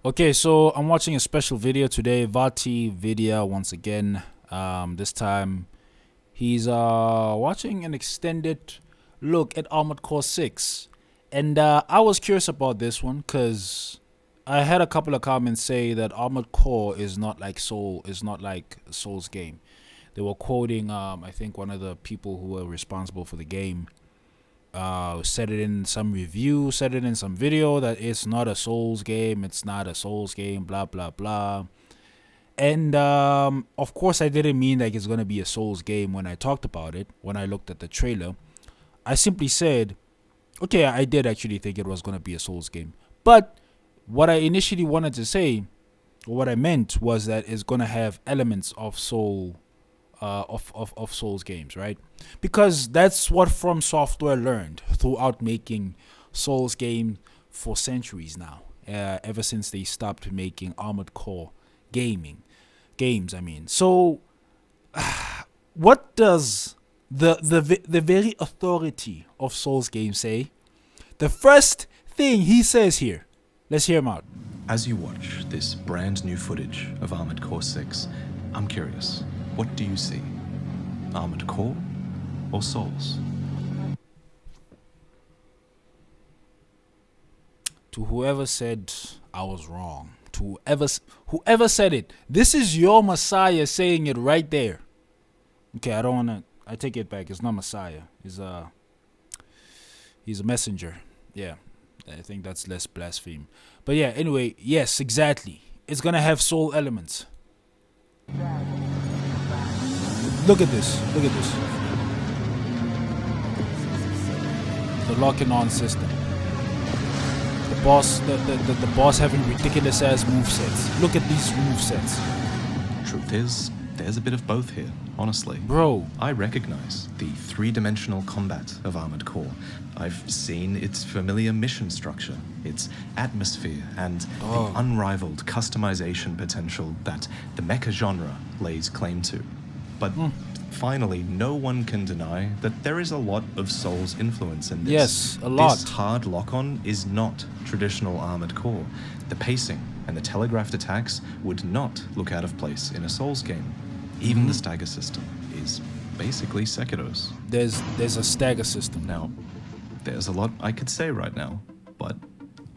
Okay, so I'm watching a special video today. Vati Vidya once again. This time he's watching an extended look at Armored Core 6. And I was curious about this one because I had a couple of comments say that Armored Core is not like a Soul's game. They were quoting I think one of the people who were responsible for the game said it in some review, said it in some video that it's not a Souls game, blah blah blah. And of course, I didn't mean like it's gonna be a Souls game when I talked about it. When I looked at the trailer, I simply said, okay, I did actually think it was gonna be a Souls game. But what I initially wanted to say, or what I meant, was that it's gonna have elements of of Souls games, right? Because that's what From Software learned throughout making Souls games for centuries now. Ever since they stopped making Armored Core games. I mean, so what does the very authority of Souls games say? The first thing he says here. Let's hear him out. As you watch this brand new footage of Armored Core 6, I'm curious, what do you see? Armored Core or Souls? To whoever said I was wrong, to whoever said it, this is your Messiah saying it right there. Okay, I take it back. It's not Messiah. He's a messenger. Yeah, I think that's less blaspheme. But yeah, anyway, yes, exactly. It's gonna have soul elements. Look at this. The locking on system. The boss having ridiculous ass movesets. Look at these movesets. Truth is, there's a bit of both here, honestly. Bro. I recognize the three-dimensional combat of Armored Core. I've seen its familiar mission structure, its atmosphere, and the unrivaled customization potential that the mecha genre lays claim to. But finally, no one can deny that there is a lot of Souls influence in this. Yes, a lot. This hard lock-on is not traditional Armored Core. The pacing and the telegraphed attacks would not look out of place in a Souls game. Even the stagger system is basically Sekiro's. There's a stagger system. Now, there's a lot I could say right now, but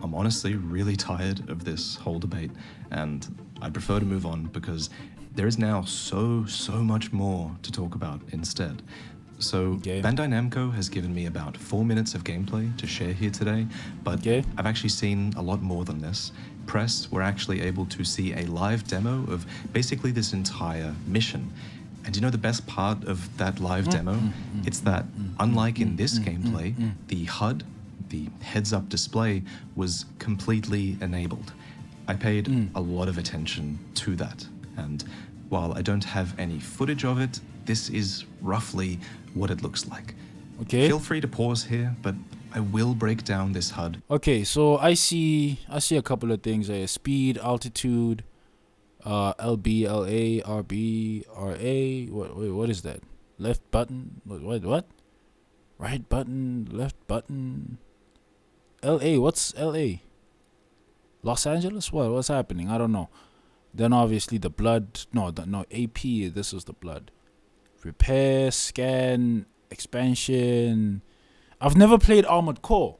I'm honestly really tired of this whole debate, and I'd prefer to move on because there is now so much more to talk about instead. So Bandai Namco has given me about 4 minutes of gameplay to share here today, but I've actually seen a lot more than this. Press were actually able to see a live demo of basically this entire mission. And you know the best part of that live demo? It's that, unlike in this gameplay, the HUD, the heads-up display, was completely enabled. I paid a lot of attention to that. And while I don't have any footage of it, this is roughly what it looks like. Okay. Feel free to pause here, but I will break down this HUD. Okay, so I see a couple of things there. Speed, altitude, LB, LA, RB, RA. What is that? Left button? What? Right button, left button. LA, what's LA? Los Angeles? What's happening? I don't know. Then obviously the blood. No, AP. This is the blood. Repair, scan, expansion. I've never played Armored Core,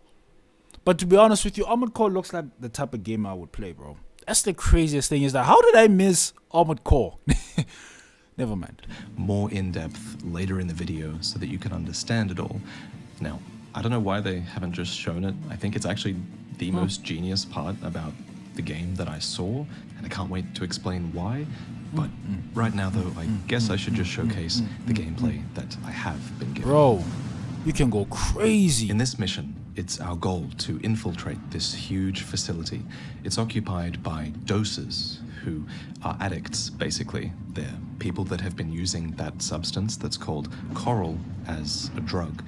but to be honest with you, Armored Core looks like the type of game I would play, bro. That's the craziest thing, is that how did I miss Armored Core? Never mind. More in depth later in the video so that you can understand it all. Now, I don't know why they haven't just shown it. I think it's actually the most genius part about the game that I saw, and I can't wait to explain why. But right now, though, I guess I should just showcase the gameplay that I have been given. Bro, you can go crazy. In this mission, it's our goal to infiltrate this huge facility. It's occupied by dosers, who are addicts, basically. They're people that have been using that substance that's called coral as a drug.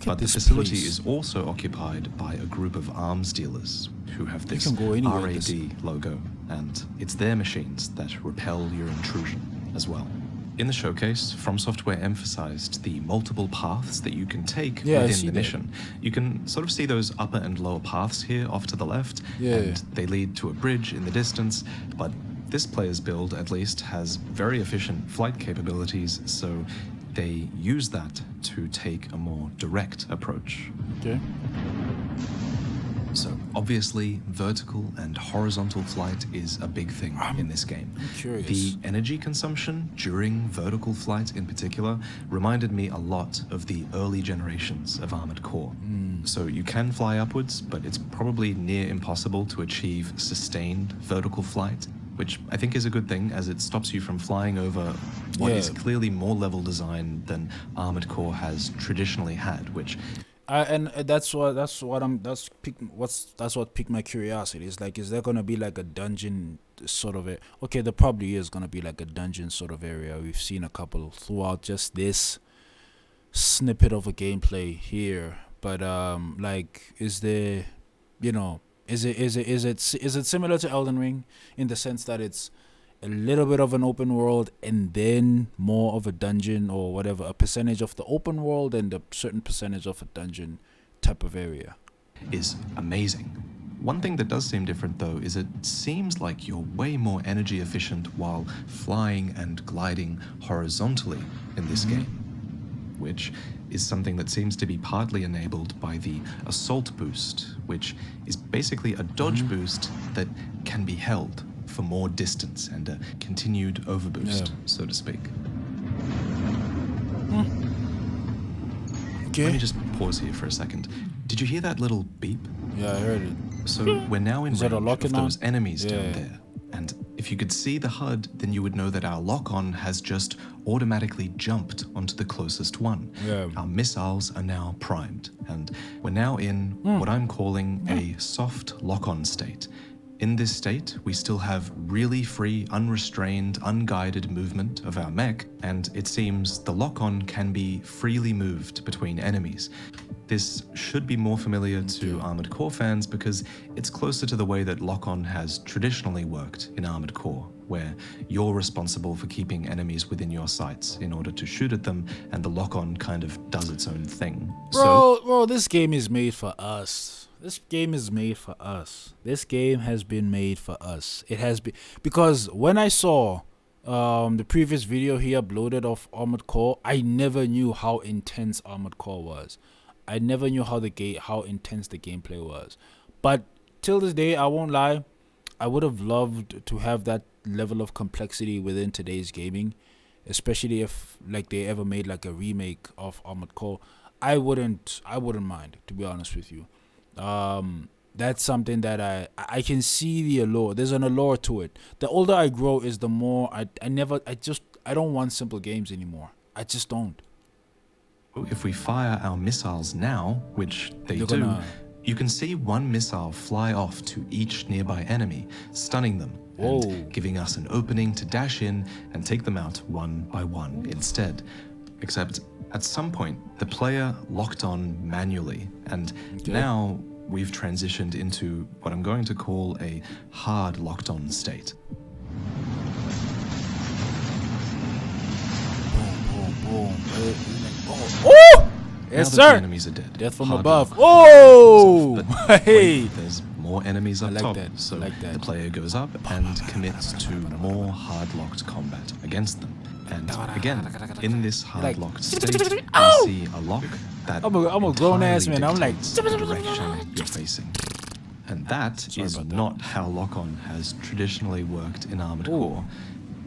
But the facility is also occupied by a group of arms dealers who have this RAD logo, and it's their machines that repel your intrusion as well. In the showcase, From Software emphasized the multiple paths that you can take Yeah, I within see the that. mission. You can sort of see those upper and lower paths here off to the left, Yeah. and they lead to a bridge in the distance, but this player's build, at least, has very efficient flight capabilities, so they use that to take a more direct approach. Okay. So obviously, vertical and horizontal flight is a big thing in this game. I'm curious. The energy consumption during vertical flight in particular reminded me a lot of the early generations of Armored Core. So you can fly upwards, but it's probably near impossible to achieve sustained vertical flight, which I think is a good thing as it stops you from flying over what is Yeah. clearly more level design than Armored Core has traditionally had, which That's what piqued my curiosity. It's like, is there gonna be like a dungeon sort of okay, there probably is gonna be like a dungeon sort of area. We've seen a couple throughout just this snippet of a gameplay here, but like, is there, is it similar to Elden Ring in the sense that it's a little bit of an open world and then more of a dungeon or whatever, a percentage of the open world and a certain percentage of a dungeon type of area? is amazing. One thing that does seem different though is it seems like you're way more energy efficient while flying and gliding horizontally in this game, which is something that seems to be partly enabled by the assault boost, which is basically a dodge boost that can be held for more distance and a continued overboost, so to speak. Okay. Let me just pause here for a second. Did you hear that little beep? Yeah, I heard it. So we're now in Is that a range lock-in of those on? enemies down Yeah. there. And if you could see the HUD, then you would know that our lock-on has just automatically jumped onto the closest one. Yeah. Our missiles are now primed, and we're now in what I'm calling a soft lock-on state. In this state, we still have really free, unrestrained, unguided movement of our mech, and it seems the lock-on can be freely moved between enemies. This should be more familiar to Armored Core fans because it's closer to the way that lock-on has traditionally worked in Armored Core, where you're responsible for keeping enemies within your sights in order to shoot at them, and the lock-on kind of does its own thing. Bro, this game is made for us. This game is made for us. This game has been made for us. It has been, because when I saw the previous video he uploaded of Armored Core, I never knew how intense Armored Core was. I never knew how intense the gameplay was. But till this day, I won't lie, I would have loved to have that level of complexity within today's gaming, especially if like they ever made like a remake of Armored Core. I wouldn't mind, to be honest with you. That's something that I can see the allure. There's an allure to it. The older I grow is the more I don't want simple games anymore. I just don't. If we fire our missiles now, which they You're do, gonna- you can see one missile fly off to each nearby enemy, stunning them, Whoa. and giving us an opening to dash in and take them out one by one instead. Except at some point, the player locked on manually, and now we've transitioned into what I'm going to call a hard locked on state. Boom. Oh! Now Yes, that the sir. enemies are dead. Death from hard above. lock Oh! goes off, but Hey! wait, there's more enemies up like top, that. so I like that. the player goes up and commits to more hard-locked combat against them. And again, in this hard-locked state, we see a lock that I'm a grown-ass entirely man. I'm like- dictates the direction you're facing. And that is about that. not how lock-on has traditionally worked in Armored Core.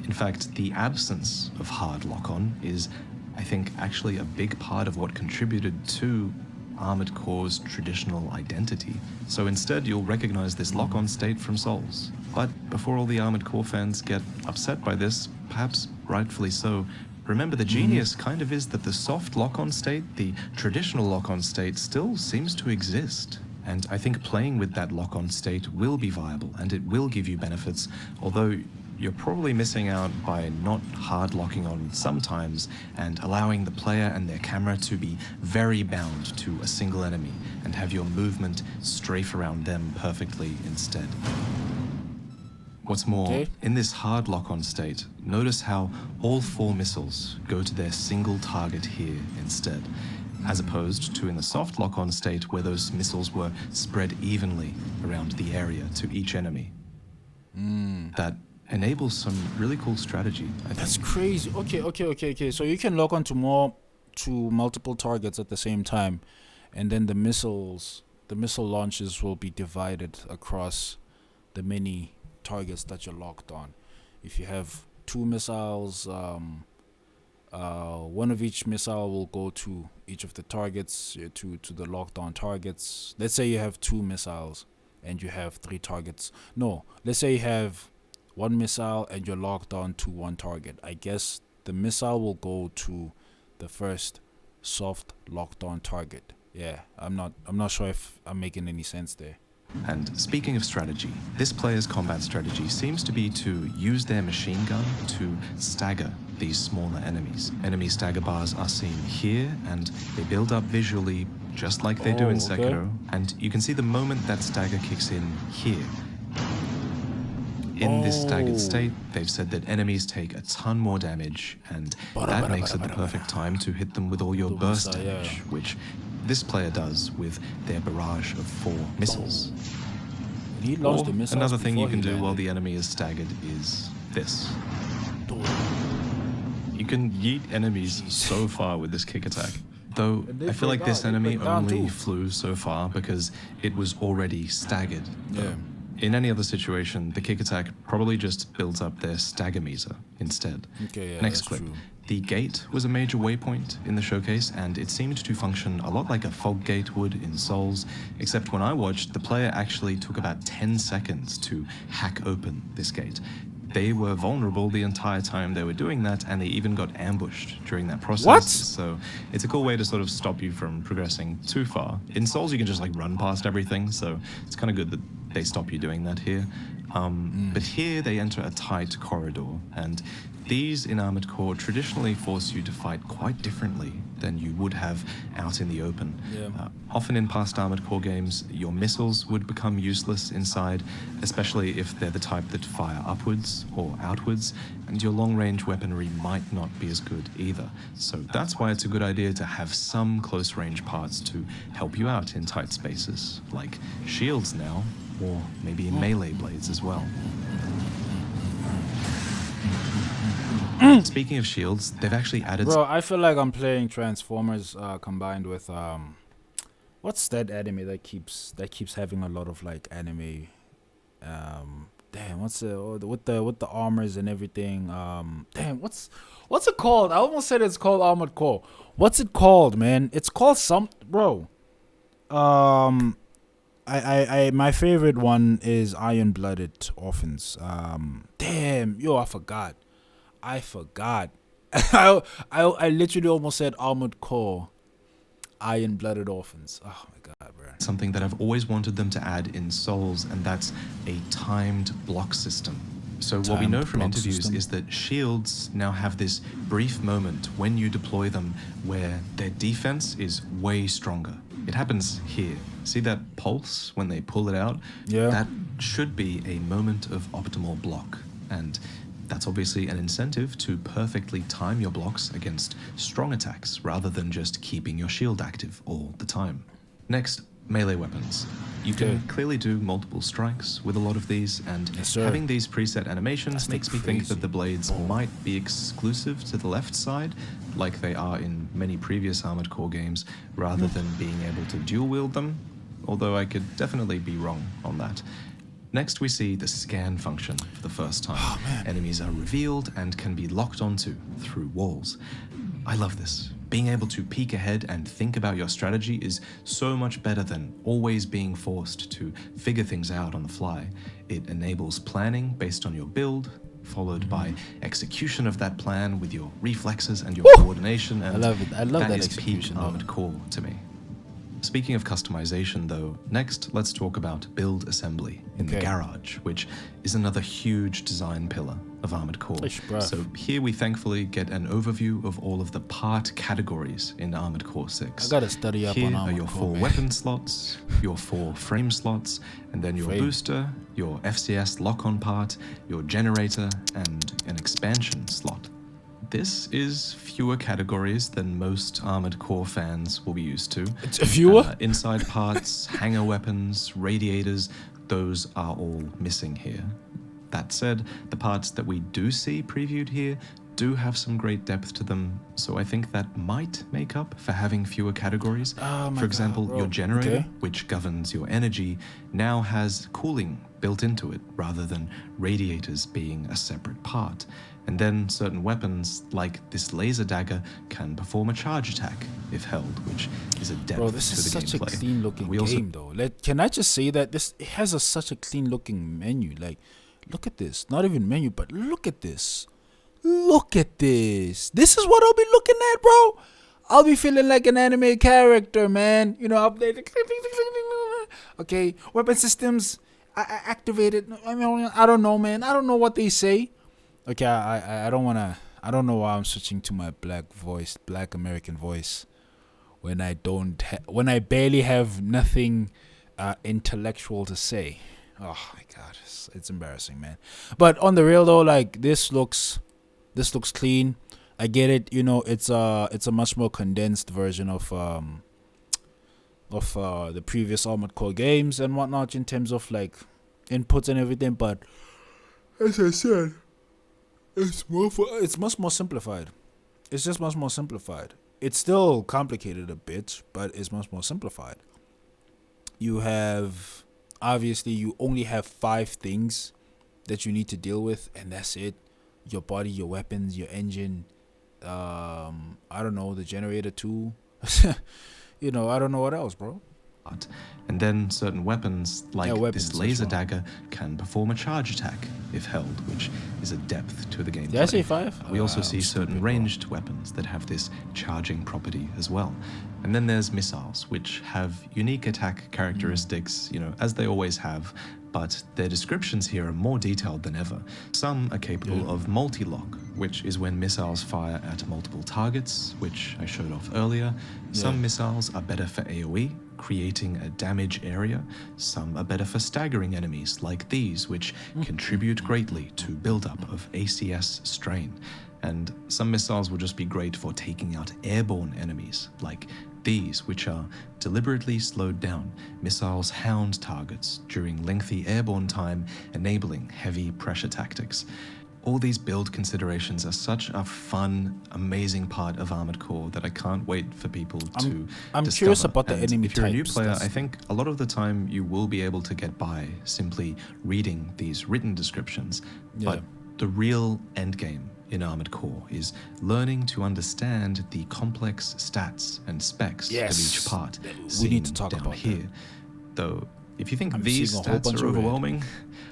In fact, the absence of hard lock-on is, I think, actually a big part of what contributed to Armored Core's traditional identity. So instead, you'll recognize this lock-on state from Souls. But before all the Armored Core fans get upset by this, perhaps rightfully so, remember the genius kind of is that the soft lock-on state, the traditional lock-on state, still seems to exist. And I think playing with that lock-on state will be viable, and it will give you benefits, although you're probably missing out by not hard locking on sometimes and allowing the player and their camera to be very bound to a single enemy and have your movement strafe around them perfectly instead. What's more, Okay. in this hard lock-on state, notice how all 4 missiles go to their single target here instead, as opposed to in the soft lock-on state where those missiles were spread evenly around the area to each enemy. That enables some really cool strategy, I think. That's crazy. Okay. So you can lock onto multiple targets at the same time, and then the missile launches will be divided across the many targets that you're locked on. If you have 2 missiles, one of each missile will go to each of the targets, to the locked on targets. Let's say you have 2 missiles and you have 3 targets. No, let's say you have 1 missile and you're locked on to 1 target. I guess the missile will go to the first soft locked on target. Yeah, I'm not sure if I'm making any sense there. And speaking of strategy, this player's combat strategy seems to be to use their machine gun to stagger these smaller enemies. Enemy stagger bars are seen here, and they build up visually just like they do in okay. Sekiro. And you can see the moment that stagger kicks in here. In this staggered state, they've said that enemies take a ton more damage, and that makes it the perfect time to hit them with all your burst damage, which this player does with their barrage of 4 missiles. He launched the missiles. Another thing you before can he do while landed. the enemy is staggered is this. You can yeet enemies so far with this kick attack. Though I feel like this enemy only flew so far because it was already staggered. Yeah. In any other situation, the kick attack probably just builds up their stagger meter instead. Okay, yeah, Next that's clip. true. The gate was a major waypoint in the showcase, and it seemed to function a lot like a fog gate would in Souls, except when I watched, the player actually took about 10 seconds to hack open this gate. They were vulnerable the entire time they were doing that, and they even got ambushed during that process. What? So it's a cool way to sort of stop you from progressing too far. In Souls, you can just like run past everything, so it's kind of good that they stop you doing that here. But here they enter a tight corridor, and these in Armored Core traditionally force you to fight quite differently than you would have out in the open. Yeah. Often in past Armored Core games, your missiles would become useless inside, especially if they're the type that fire upwards or outwards, and your long-range weaponry might not be as good either. So that's why it's a good idea to have some close-range parts to help you out in tight spaces, like shields now, or maybe melee blades as well. Speaking of shields, they've actually added... Bro, I feel like I'm playing Transformers combined with what's that anime that keeps having a lot of like anime damn, what's with the armors and everything, damn, what's it called? I almost said it's called Armored Core. What's it called, man? It's called bro. I my favorite one is Iron Blooded Orphans. Damn, yo, I forgot. I literally almost said Armored Core, Iron Blooded Orphans. Oh my god, bro. Something that I've always wanted them to add in Souls, and that's a timed block system. So what we know from interviews is that shields now have this brief moment when you deploy them where their defense is way stronger. It happens here. See that pulse when they pull it out? Yeah. That should be a moment of optimal block. And that's obviously an incentive to perfectly time your blocks against strong attacks rather than just keeping your shield active all the time. Next, melee weapons. You can clearly do multiple strikes with a lot of these, and having these preset animations makes me think that the blades might be exclusive to the left side, like they are in many previous Armored Core games, rather than being able to dual wield them, although I could definitely be wrong on that. Next, we see the scan function for the first time. Enemies are revealed and can be locked onto through walls. I love this. Being able to peek ahead and think about your strategy is so much better than always being forced to figure things out on the fly. It enables planning based on your build, followed by execution of that plan with your reflexes and your coordination. And I love it. I love that is execution. peak Armored Core to me. Speaking of customization, though, next let's talk about build assembly in the Okay. garage, which is another huge design pillar of Armored Core. Ish, bruv. So here we thankfully get an overview of all of the part categories in Armored Core 6. I gotta study up Here on are Armored your Core, 4 man. weapon slots, your 4 frame slots, and then your Frame. booster, your FCS lock-on part, your generator, and an expansion slot. This is fewer categories than most Armored Core fans will be used to. It's a fewer? Inside parts, hanger weapons, radiators, those are all missing here. That said, the parts that we do see previewed here do have some great depth to them, so I think that might make up for having fewer categories. Oh my For example, God, bro. your generator, Okay. which governs your energy, now has cooling built into it rather than radiators being a separate part. And then certain weapons, like this laser dagger, can perform a charge attack if held, which is a depth Bro, this to is the such a gameplay. clean looking We also- game though. Can I just say that this it has such a clean looking menu? Like, look at this. Not even menu, but look at this. Look at this. This is what I'll be looking at, bro. I'll be feeling like an anime character, man. You know, up there. Okay, weapon systems activated. I mean, I don't know, man. I don't know what they say. Okay, I don't wanna. I don't know why I'm switching to my black American voice, when I don't, when I barely have nothing intellectual to say. Oh my god, it's embarrassing, man. But on the real though, like this looks clean. I get it. You know, it's a much more condensed version of the previous Armored Core games and whatnot in terms of like inputs and everything. But as I said, it's much more simplified. It's just much more simplified. It's still complicated a bit, but it's much more simplified. You have, obviously, you only have 5 things that you need to deal with, and that's it. Your body, your weapons, your engine, I don't know, the generator too. You know, I don't know what else, bro. And then certain weapons, like weapons this as laser well. dagger, can perform a charge attack if held, which is a depth to the gameplay. Did I say 5? We also see I'm certain stupid, bro. ranged weapons that have this charging property as well. And then there's missiles, which have unique attack characteristics, you know, as they always have, but their descriptions here are more detailed than ever. Some are capable of multi-lock, which is when missiles fire at multiple targets, which I showed off earlier. Some missiles are better for AoE, creating a damage area. Some are better for staggering enemies, like these, which contribute greatly to buildup of ACS strain. And some missiles will just be great for taking out airborne enemies, like these, which are deliberately slowed down. Missiles hound targets during lengthy airborne time, enabling heavy pressure tactics. All these build considerations are such a fun, amazing part of Armored Core that I can't wait for people to I'm discover. curious about the And enemy if you're a new types, player, that's- I think a lot of the time you will be able to get by simply reading these written descriptions. But the real endgame in Armored Core is learning to understand the complex stats and specs of each part. We need to talk down about here. that. Though, if you think I'm these seeing a whole stats bunch are of red. overwhelming,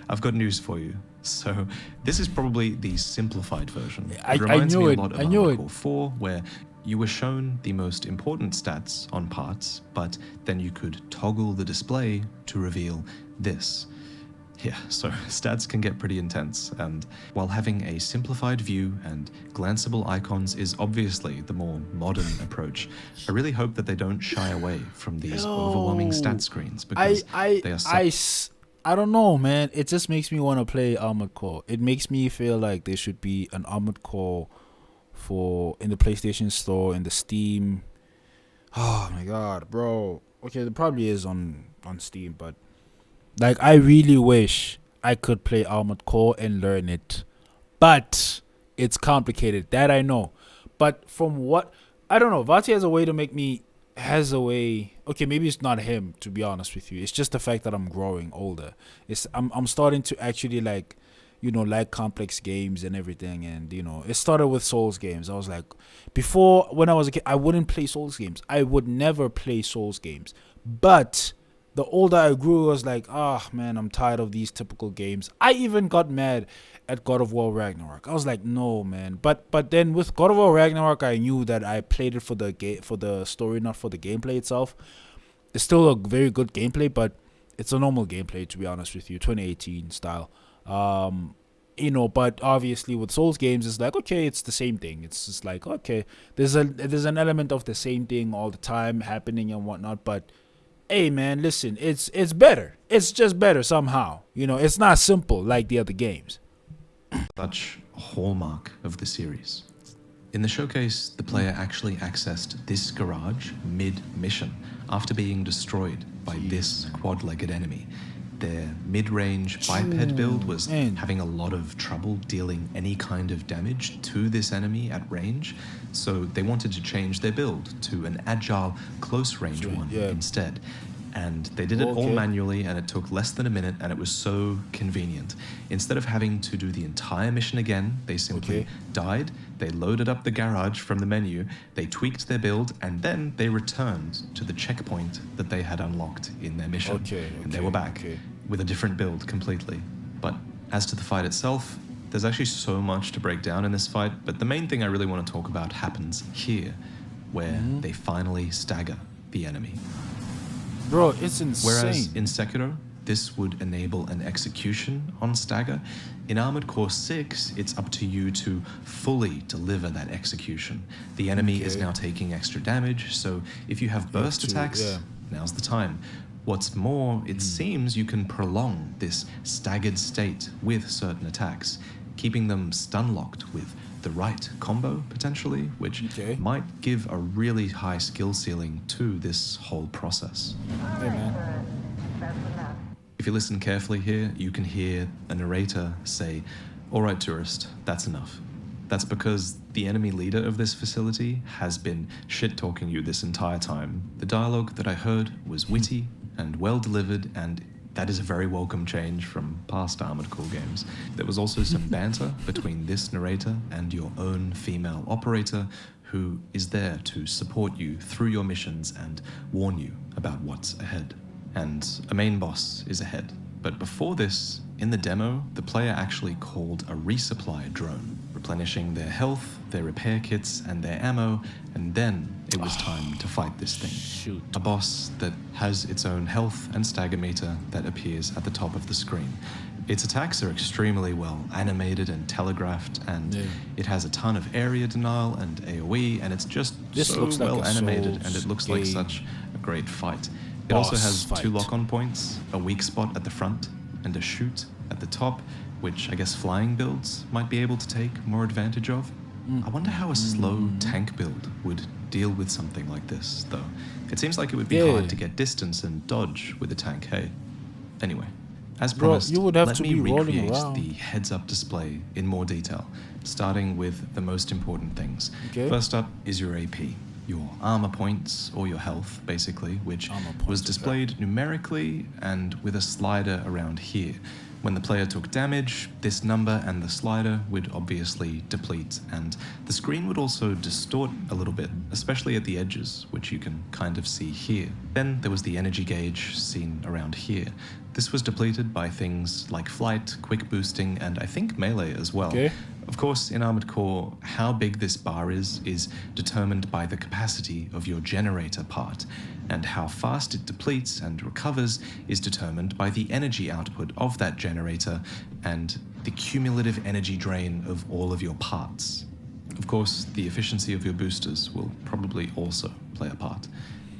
I've got news for you. So, this is probably the simplified version. I It reminds knew me it. a lot of I knew Armored it. Core 4, where you were shown the most important stats on parts, but then you could toggle the display to reveal this. Yeah, so stats can get pretty intense, and while having a simplified view and glanceable icons is obviously the more modern approach, I really hope that they don't shy away from these overwhelming stat screens, because they are I don't know, man. It just makes me want to play Armored Core. It makes me feel like there should be an Armored Core in the PlayStation Store, in the Steam. Oh my god, bro. Okay, there probably is on Steam, but like I really wish I could play Armored Core and learn it. But it's complicated. That I know. But from what I don't know, Vati has a way. Okay, maybe it's not him, to be honest with you. It's just the fact that I'm growing older. I'm starting to actually like complex games and everything. And it started with Souls games. I was like, before, when I was a kid, I wouldn't play Souls games. I would never play Souls games. But the older I grew, I was like, man, I'm tired of these typical games. I even got mad at God of War Ragnarok. I was like, no, man. But then with God of War Ragnarok, I knew that I played it for the story, not for the gameplay itself. It's still a very good gameplay, but it's a normal gameplay, to be honest with you, 2018 style. But obviously with Souls games, it's like, okay, it's the same thing. It's just like, okay, there's an element of the same thing all the time happening and whatnot. But hey, man, listen, it's better. It's just better somehow. It's not simple like the other games. Such a hallmark of the series. In the showcase, the player actually accessed this garage mid-mission after being destroyed by this quad-legged enemy. Their mid-range biped build was having a lot of trouble dealing any kind of damage to this enemy at range, so they wanted to change their build to an agile, close-range one instead. And they did it all manually, and it took less than a minute, and it was so convenient. Instead of having to do the entire mission again, they simply died, they loaded up the garage from the menu, they tweaked their build, and then they returned to the checkpoint that they had unlocked in their mission. And they were back with a different build completely. But as to the fight itself, there's actually so much to break down in this fight, but the main thing I really want to talk about happens here, where they finally stagger the enemy. Bro, it's insane. Whereas in Sekiro, this would enable an execution on stagger. In Armored Core 6, it's up to you to fully deliver that execution. The enemy is now taking extra damage, so if you have burst attacks, now's the time. What's more, it seems you can prolong this staggered state with certain attacks, keeping them stun-locked with the right combo, potentially, which might give a really high skill ceiling to this whole process. Hey, man. If you listen carefully here, you can hear a narrator say, "All right, tourist, that's enough." That's because the enemy leader of this facility has been shit-talking you this entire time. The dialogue that I heard was witty and well-delivered, and that is a very welcome change from past Armored Core games. There was also some banter between this narrator and your own female operator, who is there to support you through your missions and warn you about what's ahead. And a main boss is ahead. But before this, in the demo, the player actually called a resupply drone, replenishing their health, their repair kits, and their ammo, and then it was time to fight this thing. A boss that has its own health and stagger meter that appears at the top of the screen. Its attacks are extremely well animated and telegraphed, and it has a ton of area denial and AoE, and it's just so well animated, and it looks like such a great fight. It also has 2 lock-on points, a weak spot at the front, and a shoot at the top, which I guess flying builds might be able to take more advantage of. I wonder how a slow tank build would deal with something like this, though. It seems like it would be hard to get distance and dodge with a tank, hey? Anyway, as promised, you would have let to me be recreate rolling the heads-up display in more detail, starting with the most important things. First up is your AP. Your armor points, or your health, basically, which was displayed numerically and with a slider around here. When the player took damage, this number and the slider would obviously deplete, and the screen would also distort a little bit, especially at the edges, which you can kind of see here. Then there was the energy gauge seen around here. This was depleted by things like flight, quick boosting, and I think melee as well. Of course, in Armored Core, how big this bar is determined by the capacity of your generator part, and how fast it depletes and recovers is determined by the energy output of that generator and the cumulative energy drain of all of your parts. Of course, the efficiency of your boosters will probably also play a part.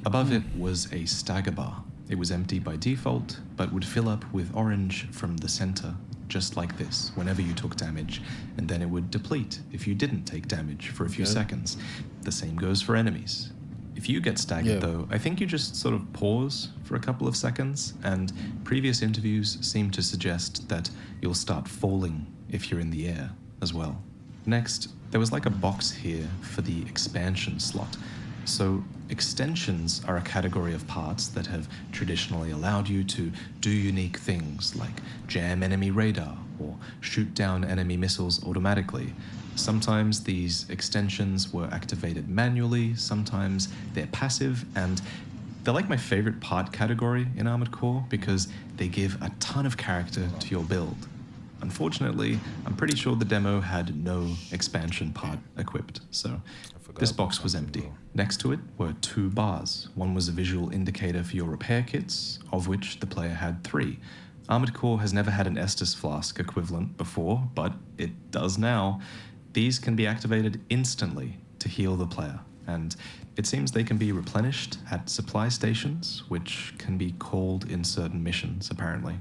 Above it was a stagger bar. It was empty by default, but would fill up with orange from the center, just like this, whenever you took damage, and then it would deplete if you didn't take damage for a few seconds. The same goes for enemies. If you get staggered though, I think you just sort of pause for a couple of seconds, and previous interviews seem to suggest that you'll start falling if you're in the air as well. Next, there was like a box here for the expansion slot. So extensions are a category of parts that have traditionally allowed you to do unique things like jam enemy radar or shoot down enemy missiles automatically. Sometimes these extensions were activated manually, sometimes they're passive, and they're like my favorite part category in Armored Core because they give a ton of character to your build. Unfortunately, I'm pretty sure the demo had no expansion part equipped, so This box was empty. Bro. Next to it were 2 bars. One was a visual indicator for your repair kits, of which the player had 3. Armored Core has never had an Estus flask equivalent before, but it does now. These can be activated instantly to heal the player, and it seems they can be replenished at supply stations, which can be called in certain missions, apparently.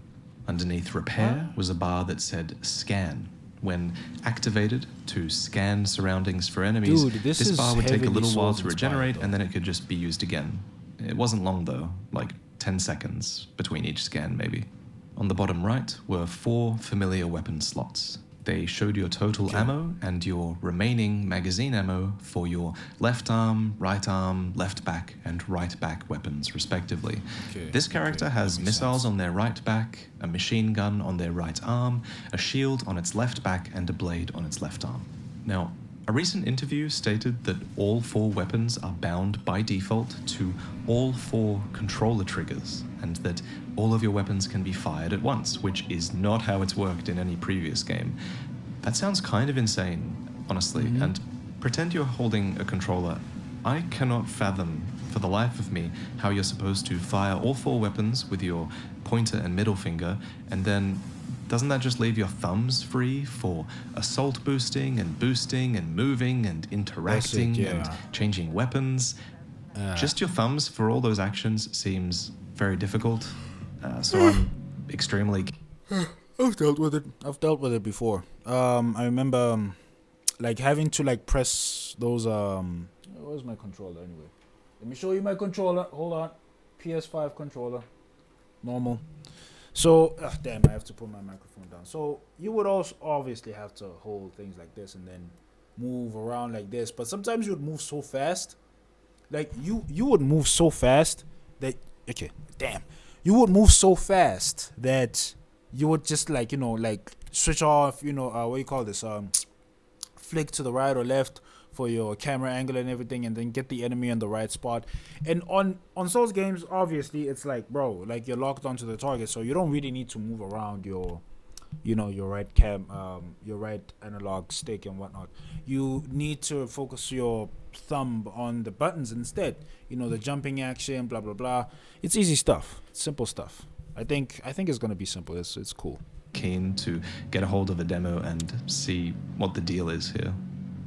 Underneath repair was a bar that said scan. When activated to scan surroundings for enemies, Dude, this bar would take a little while to Souls-inspired, regenerate, though. and then it could just be used again. It wasn't long though, like 10 seconds between each scan maybe. On the bottom right were 4 familiar weapon slots. They showed your total ammo and your remaining magazine ammo for your left arm, left back, and right back weapons, respectively. This character has missiles on their right back, a machine gun on their right arm, a shield on its left back, and a blade on its left arm. Now, a recent interview stated that all 4 weapons are bound by default to all 4 controller triggers, and that all of your weapons can be fired at once, which is not how it's worked in any previous game. That sounds kind of insane, honestly, and pretend you're holding a controller. I cannot fathom, for the life of me, how you're supposed to fire all 4 weapons with your pointer and middle finger, and then doesn't that just leave your thumbs free for assault boosting and moving and interacting and changing weapons? Just your thumbs for all those actions seems very difficult, so I'm extremely... I've dealt with it. I've dealt with it before. I remember like having to like press those where's my controller anyway? Let me show you my controller. Hold on. PS5 controller. Normal. So, damn, I have to put my microphone down. So, you would also obviously have to hold things like this and then move around like this. But sometimes you would move so fast. Like, you would move so fast that... Okay, damn. You would move so fast that you would just, like, you know, like, switch off, you know, what do you call this? Flick to the right or left for your camera angle and everything, and then get the enemy on the right spot. And on Souls games, obviously, it's like, bro, like you're locked onto the target, so you don't really need to move around your, you know, your right your right analog stick and whatnot. You need to focus your thumb on the buttons instead. You know, the jumping action, blah blah blah. It's easy stuff, simple stuff. I think it's gonna be simple. It's cool. Keen to get a hold of a demo and see what the deal is here.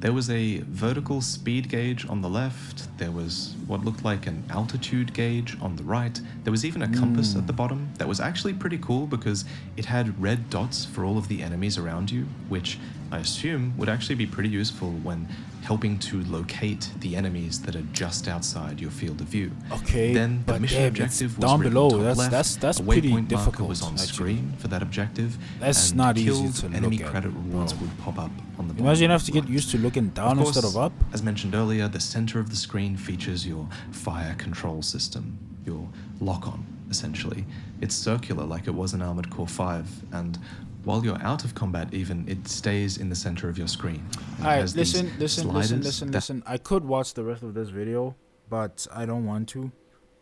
There was a vertical speed gauge on the left, there was what looked like an altitude gauge on the right, there was even a compass at the bottom that was actually pretty cool because it had red dots for all of the enemies around you, which I assume would actually be pretty useful when helping to locate the enemies that are just outside your field of view. Okay, then the but mission damn, objective it's was down written below. top That's left, a pretty waypoint marker difficult, was on actually. screen for that objective, That's and not easy killed to enemy look at, credit rewards bro. would pop up on the bottom. Imagine you have to right. get used to looking down Of course, instead of up. as mentioned earlier, the center of the screen features your fire control system, your lock-on, essentially. It's circular like it was in Armored Core 5, and while you're out of combat even, it stays in the center of your screen. Alright, listen. I could watch the rest of this video, but I don't want to.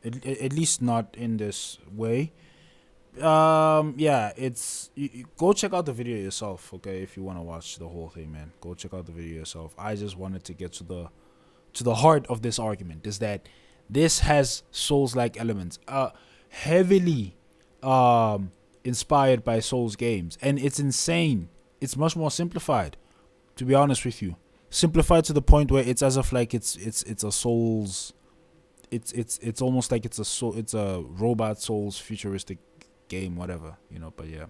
At least not in this way. Yeah, it's go check out the video yourself, okay? If you want to watch the whole thing, man, go check out the video yourself. I just wanted to get to the heart of this argument, is that this has Souls-like elements, heavily inspired by Souls games, and it's insane. It's much more simplified, to be honest with you. Simplified to the point where it's as if like it's a Souls. It's almost like it's a robot Souls futuristic game, whatever, you know. But yeah.